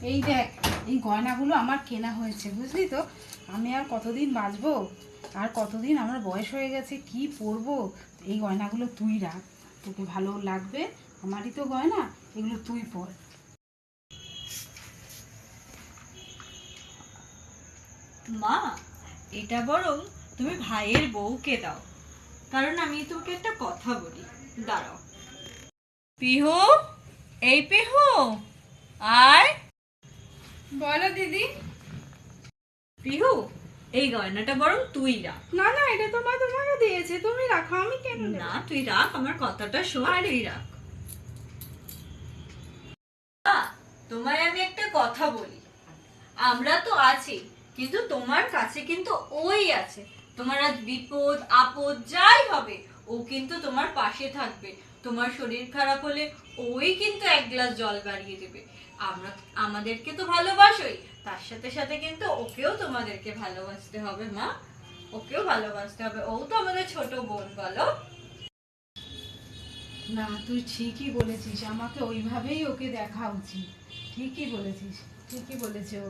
এই দেখ, এই গয়নাগুলো আমার কেনা হয়েছে, বুঝলি তো। আমি আর কতদিন বাঁচবো, আর কতদিন আমার বয়স হয়ে গেছে, কি পরবো। এই গয়নাগুলো তুই রাখ, তোকে ভালো লাগবে, আমারই তো গয়না, এগুলো তুই পর। মা, এটা বরং তুমি ভাইয়ের বউকে দাও, কারণ আমি তোমাকে একটা কথা বলি। দাঁড়াও। পিহু, এই পিহু, আয়। বলো দিদি। পিহু, এই গয়নাটা বরং তুই রাখ। না না, এটা তো মা তোমাকে দিয়েছে, তুমি রাখো, আমি কেন নেব? না, তুই রাখ, আমার কথাটা শোন। তুই রাখ। মা, তোমায় আমি একটা কথা বলি। আমরা তো আছি, কিন্তু তোমার কাছে কিন্তু ওই আছে। তোমার আজ বিপদ আপদ যাই হবে, ও কিন্তু তোমার পাশে থাকবে। তোমার শরীর খারাপ হলে ওই কিন্তু এক গ্লাস জল বাড়িয়ে দেবে। আমরা আমাদেরকে তো ভালোবাসোই, তার সাথে সাথে কিন্তু ওকেও তোমাদেরকে ভালোবাসতে হবে মা। ওকেও ভালোবাসতে হবে, ও তো আমাদের ছোট বোন, বলো। না, তুই ঠিকই বলেছিস, আমাকে ওইভাবেই ওকে দেখা উচিত। ঠিকই বলেছিস, ঠিকই বলেছে ও।